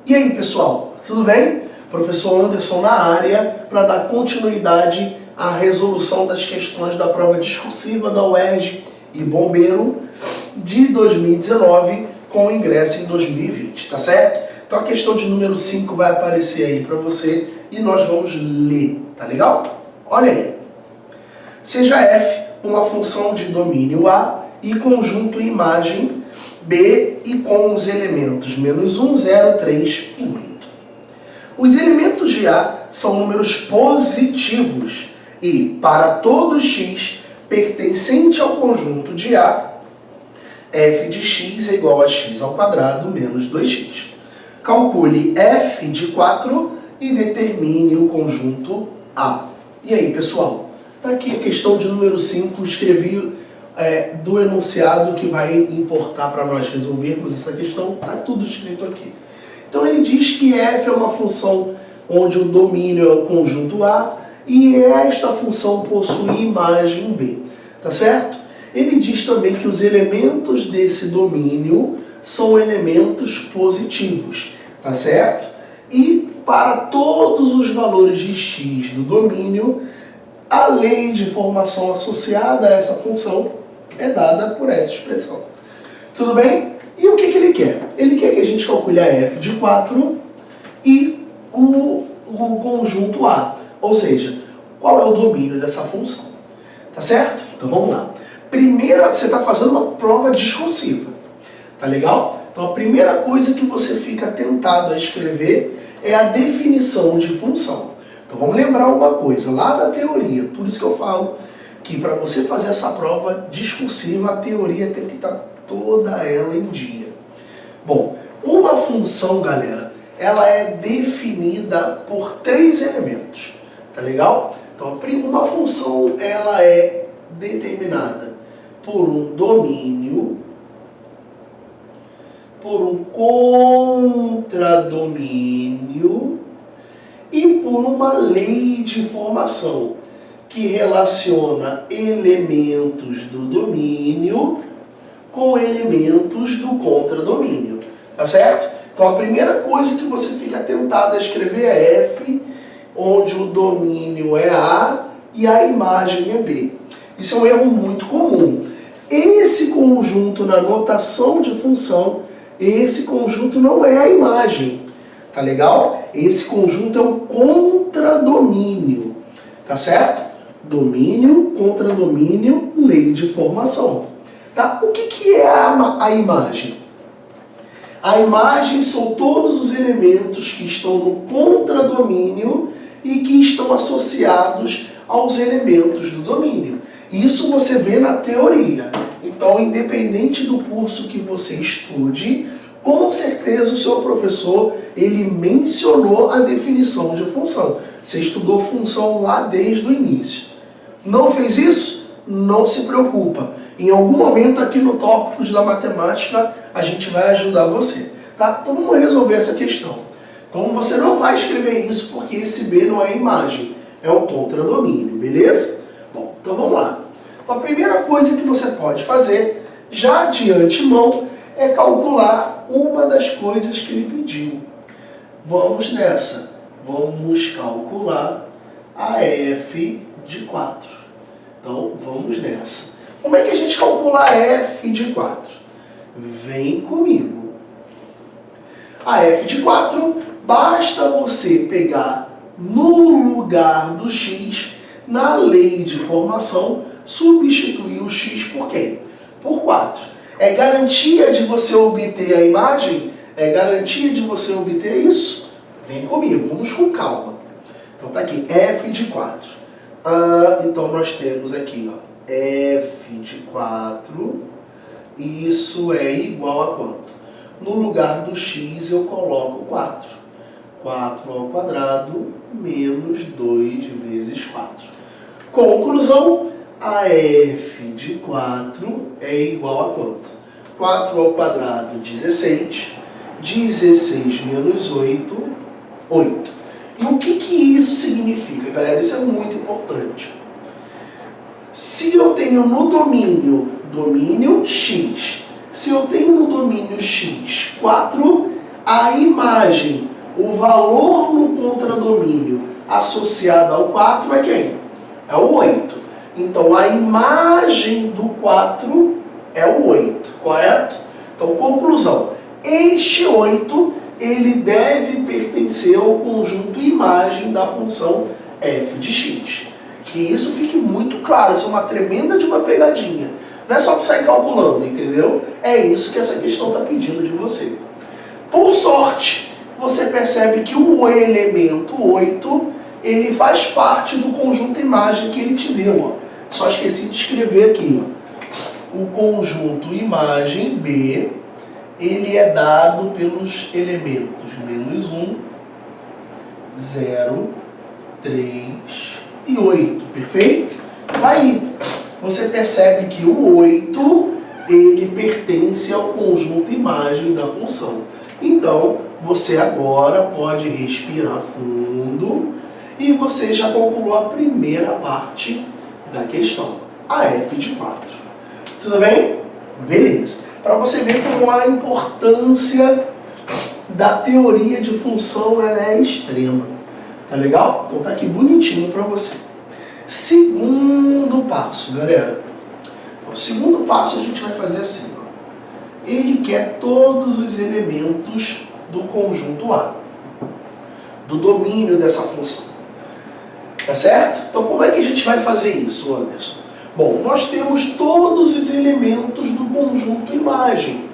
E aí, pessoal, tudo bem? Professor Anderson na área para dar continuidade à resolução das questões da prova discursiva da UERJ e Bombeiro de 2019 com ingresso em 2020, tá certo? Então a questão de número 5 vai aparecer aí para você e nós vamos ler, tá legal? Olha aí. Seja f uma função de domínio A e conjunto imagem B e com os elementos -1, 0, 3 e 8. Os elementos de A são números positivos e, para todo x pertencente ao conjunto de A, f de x é igual a x ao quadrado menos 2x. Calcule f de 4 e determine o conjunto A. E aí, pessoal? Está aqui a questão de número 5, escrevi do enunciado que vai importar para nós resolvermos essa questão, está tudo escrito aqui. Então ele diz que f é uma função onde o domínio é o conjunto A e esta função possui imagem B, tá certo? Ele diz também que os elementos desse domínio são elementos positivos, tá certo? E para todos os valores de x do domínio, a lei de formação associada a essa função é dada por essa expressão. Tudo bem? E o que ele quer? Ele quer que a gente calcule a f de 4 e o conjunto A. Ou seja, qual é o domínio dessa função. Tá certo? Então vamos lá. Primeiro, você está fazendo uma prova discursiva. Tá legal? Então a primeira coisa que você fica tentado a escrever é a definição de função. Então vamos lembrar uma coisa, lá da teoria, por isso que eu falo que para você fazer essa prova discursiva, a teoria tem que estar toda ela em dia. Bom, uma função, galera, ela é definida por 3 elementos, tá legal? Então uma função, ela é determinada por um domínio, por um contradomínio e por uma lei de formação que relaciona elementos do domínio com elementos do contradomínio, tá certo? Então a primeira coisa que você fica tentado a escrever é f, onde o domínio é A e a imagem é B. Isso é um erro muito comum. Esse conjunto na notação de função, esse conjunto não é a imagem, tá legal? Esse conjunto é o contradomínio, tá certo? Domínio, contradomínio, lei de formação. Tá? O que é a imagem? A imagem são todos os elementos que estão no contradomínio e que estão associados aos elementos do domínio. Isso você vê na teoria. Então, independente do curso que você estude, com certeza o seu professor ele mencionou a definição de função. Você estudou função lá desde o início. Não fez isso? Não se preocupa. Em algum momento aqui no Tópicos da Matemática a gente vai ajudar você. Tá? Então vamos resolver essa questão. Então você não vai escrever isso porque esse B não é imagem, é o contradomínio, beleza? Bom, então vamos lá. Então a primeira coisa que você pode fazer, já de antemão, é calcular uma das coisas que ele pediu. Vamos nessa. Vamos calcular a f de 4. Então, vamos nessa. Como é que a gente calcula a f de 4? Vem comigo. A f de 4, basta você pegar no lugar do x, na lei de formação, substituir o x por quem? Por 4. É garantia de você obter a imagem? É garantia de você obter isso? Vem comigo, vamos com calma. Então tá aqui, f de 4. Então nós temos aqui, ó, f de 4, isso é igual a quanto? No lugar do x eu coloco 4. 4 ao quadrado menos 2 vezes 4. Conclusão, a f de 4 é igual a quanto? 4 ao quadrado, 16. 16 menos 8, 8. E o que isso significa, galera? Isso é muito importante. Se eu tenho no domínio x, se eu tenho no domínio x 4, A imagem, o valor no contradomínio associado ao 4 é quem? É o 8. Então, a imagem do 4 é o 8, correto? Então, conclusão. Este 8, ele deve pertencer ao conjunto imagem da função f de x. Que isso fique muito claro, isso é uma tremenda de uma pegadinha. Não é só tu sair calculando, entendeu? É isso que essa questão está pedindo de você. Por sorte, você percebe que o elemento 8, ele faz parte do conjunto imagem que ele te deu. Ó. Só esqueci de escrever aqui. Ó. O conjunto imagem B, ele é dado pelos elementos menos 1, 0, 3 e 8, perfeito? Aí, você percebe que o 8, ele pertence ao conjunto imagem da função. Então, você agora pode respirar fundo e você já calculou a primeira parte da questão, a f de 4. Tudo bem? Beleza. Para você ver como a importância da teoria de função ela é extrema. Tá legal? Então tá aqui bonitinho para você. Segundo passo, galera. Então, o segundo passo a gente vai fazer assim. Ó. Ele quer todos os elementos do conjunto A, do domínio dessa função. Tá certo? Então como é que a gente vai fazer isso, Anderson? Bom, nós temos todos os elementos do conjunto imagem,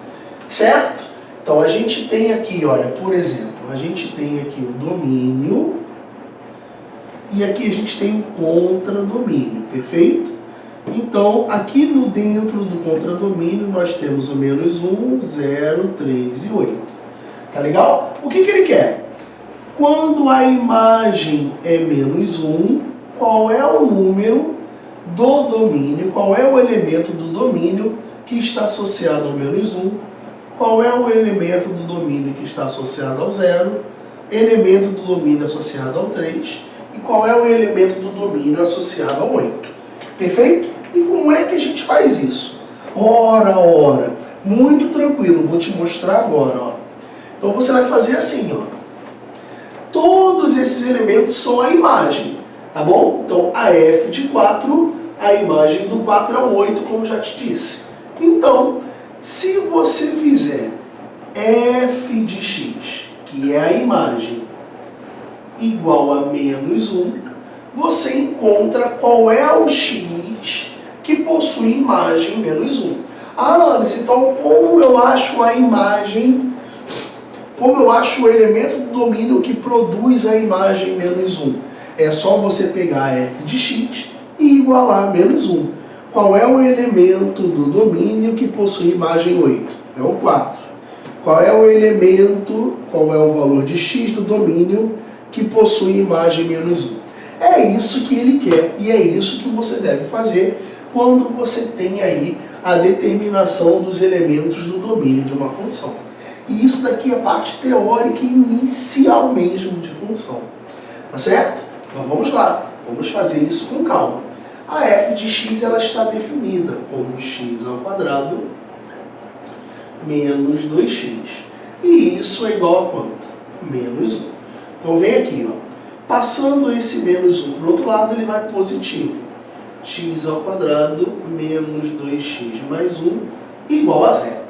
certo? Então a gente tem aqui, olha, por exemplo, a gente tem aqui o domínio e aqui a gente tem o contradomínio, perfeito? Então, aqui no dentro do contradomínio nós temos o menos 1, 0, 3 e 8. Tá legal? O que ele quer? Quando a imagem é menos 1, qual é o número do domínio, qual é o elemento do domínio que está associado ao menos 1, qual é o elemento do domínio que está associado ao 0, elemento do domínio associado ao 3 e qual é o elemento do domínio associado ao 8. Perfeito? E como é que a gente faz isso? Ora, muito tranquilo, vou te mostrar agora. Ó. Então você vai fazer assim, ó. Todos esses elementos são a imagem, tá bom? Então a f de 4, a imagem do 4 é o 8, como já te disse. Então, se você fizer f de x, que é a imagem, igual a menos 1, você encontra qual é o x que possui imagem menos 1. Ah, Anderson, então como eu acho a imagem, como eu acho o elemento do domínio que produz a imagem menos 1? É só você pegar f de x e igualar a menos 1. Qual é o elemento do domínio que possui imagem 8? É o 4. Qual é o elemento, qual é o valor de x do domínio que possui imagem menos 1? É isso que ele quer e é isso que você deve fazer quando você tem aí a determinação dos elementos do domínio de uma função. E isso daqui é a parte teórica inicial mesmo de função. Tá certo? Então vamos lá. Vamos fazer isso com calma. A f de x ela está definida como x ao quadrado menos 2x. E isso é igual a quanto? Menos 1. Então vem aqui, ó. Passando esse menos 1 para o outro lado, ele vai positivo. X ao quadrado menos 2x mais 1 igual a 0.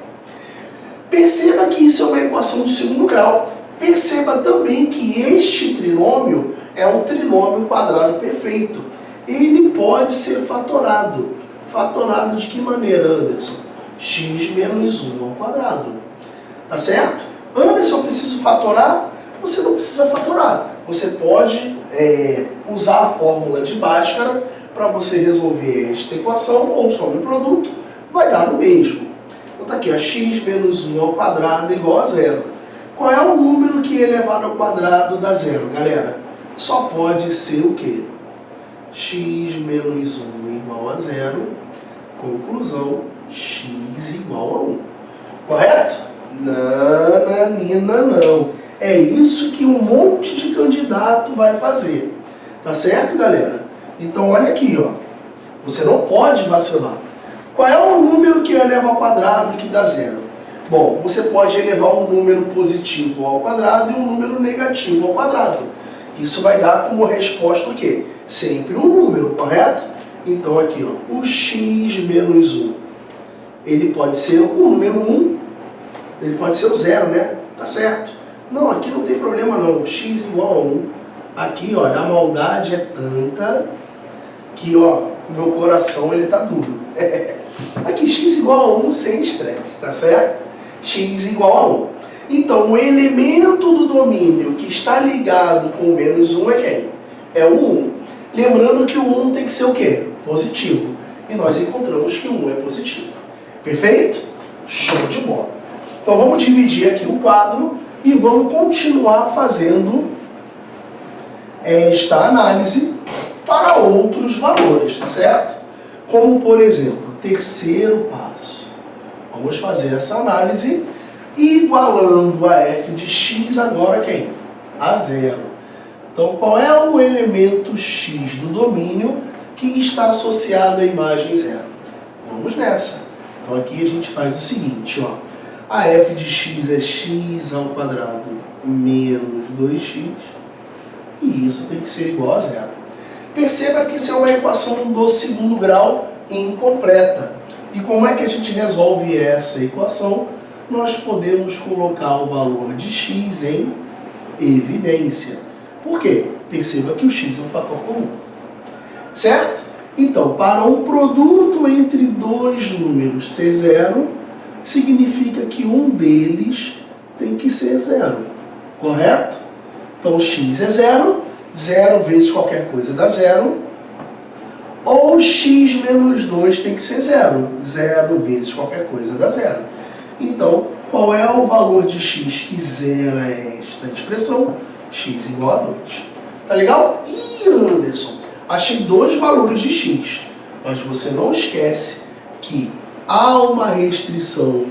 Perceba que isso é uma equação de segundo grau. Perceba também que este trinômio é um trinômio quadrado perfeito. Ele pode ser fatorado. Fatorado de que maneira, Anderson? X menos 1 ao quadrado. Tá certo? Anderson, eu preciso fatorar? Você não precisa fatorar. Você pode usar a fórmula de Bhaskara para você resolver esta equação ou some produto, vai dar no mesmo. Então tá aqui, x menos 1 ao quadrado igual a 0. Qual é o número que elevado ao quadrado dá 0, galera? Só pode ser o quê? X menos 1 igual a 0. Conclusão, x igual a 1. Correto? Não. É isso que um monte de candidato vai fazer. Tá certo, galera? Então olha aqui, ó. Você não pode vacilar. Qual é o número que eu elevo ao quadrado que dá 0? Bom, você pode elevar um número positivo ao quadrado e um número negativo ao quadrado. Isso vai dar como resposta o quê? Sempre um número, correto? Então aqui, ó, o x menos 1, ele pode ser o número 1, ele pode ser o 0, né? Tá certo? Não, aqui não tem problema não, x igual a 1. Aqui, olha, a maldade é tanta que, ó, o meu coração, ele tá duro. Aqui, x igual a 1 sem estresse, tá certo? X igual a 1. Então, o elemento do domínio que está ligado com o menos 1 é quem? É o 1. Lembrando que o 1 tem que ser o quê? Positivo. E nós encontramos que o 1 é positivo. Perfeito? Show de bola. Então, vamos dividir aqui o quadro e vamos continuar fazendo esta análise para outros valores, tá certo? Como, por exemplo, terceiro passo. Vamos fazer essa análise igualando a f de x agora quem? A 0. Então, qual é o elemento x do domínio que está associado à imagem 0? Vamos nessa. Então, aqui a gente faz o seguinte, ó. A f de x é x ao quadrado menos 2x. E isso tem que ser igual a 0. Perceba que isso é uma equação do segundo grau incompleta. E como é que a gente resolve essa equação? Nós podemos colocar o valor de x em evidência. Por quê? Perceba que o x é um fator comum. Certo? Então, para um produto entre dois números ser 0, significa que um deles tem que ser 0. Correto? Então, x é 0, 0 vezes qualquer coisa dá 0. Ou x menos 2 tem que ser 0, 0 vezes qualquer coisa dá 0. Então, qual é o valor de x que zera esta expressão? X igual a 2. Tá legal? Ih, Anderson, achei dois valores de x. Mas você não esquece que há uma restrição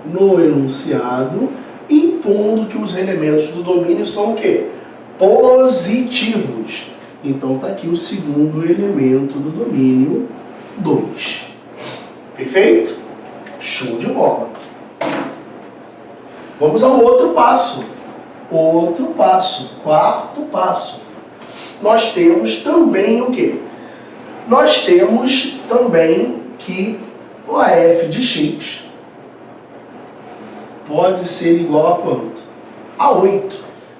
no enunciado impondo que os elementos do domínio são o quê? Positivos. Então está aqui o segundo elemento do domínio, 2. Perfeito? Show de bola. Vamos ao outro passo. Outro passo, quarto passo. Nós temos também o quê? Nós temos também que a f de x pode ser igual a quanto? A 8,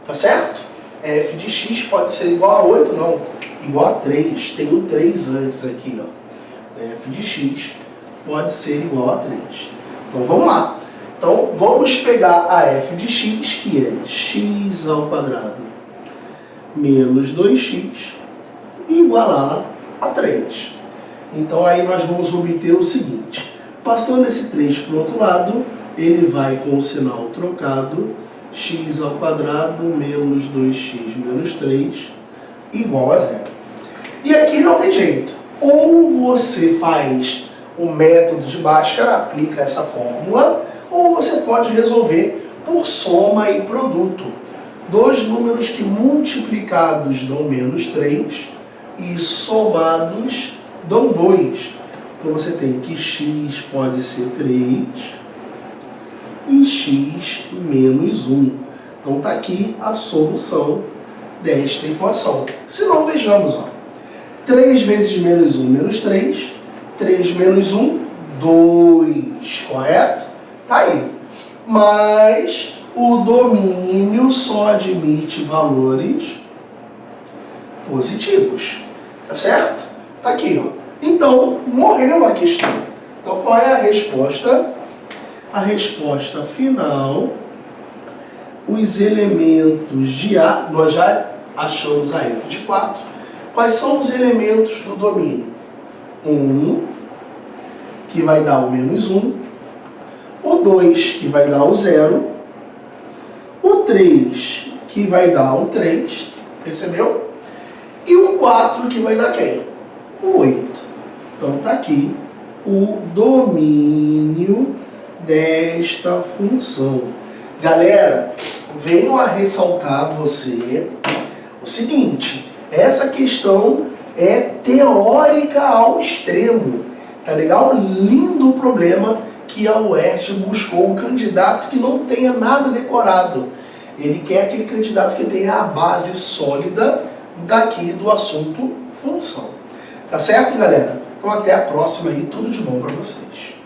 tá certo? F de x pode ser igual a 8, não, igual a 3, tem um 3 antes aqui, ó. F de x pode ser igual a 3. Então vamos lá. Então vamos pegar a f de x, que é x ao quadrado menos 2x, e igualar a 3. Então aí nós vamos obter o seguinte, passando esse 3 para o outro lado, ele vai com o sinal trocado, x ao quadrado menos 2x menos 3 igual a 0. E aqui não tem jeito. Ou você faz o método de Bhaskara, aplica essa fórmula, ou você pode resolver por soma e produto. Dois números que multiplicados dão menos 3 e somados dão 2. Então você tem que x pode ser 3 e x menos 1. Então está aqui a solução desta equação. Se não, vejamos, ó. 3 vezes menos 1, menos 3. 3 menos 1, 2. Correto? Está aí. Mas o domínio só admite valores positivos. Tá certo? Está aqui, ó. Então, morreu a questão. Então, qual é a resposta? A resposta final, os elementos de A, nós já achamos a f de 4. Quais são os elementos do domínio? 1, que vai dar o menos 1. O 2, que vai dar o 0. O 3, que vai dar o 3. Percebeu? E o 4, que vai dar quem? O 8. Então, está aqui o domínio desta função. Galera, venho a ressaltar você o seguinte, essa questão é teórica ao extremo, tá legal? Lindo problema que a UERJ buscou um candidato que não tenha nada decorado. Ele quer aquele candidato que tenha a base sólida daqui do assunto função. Tá certo, galera? Então até a próxima aí, tudo de bom para vocês.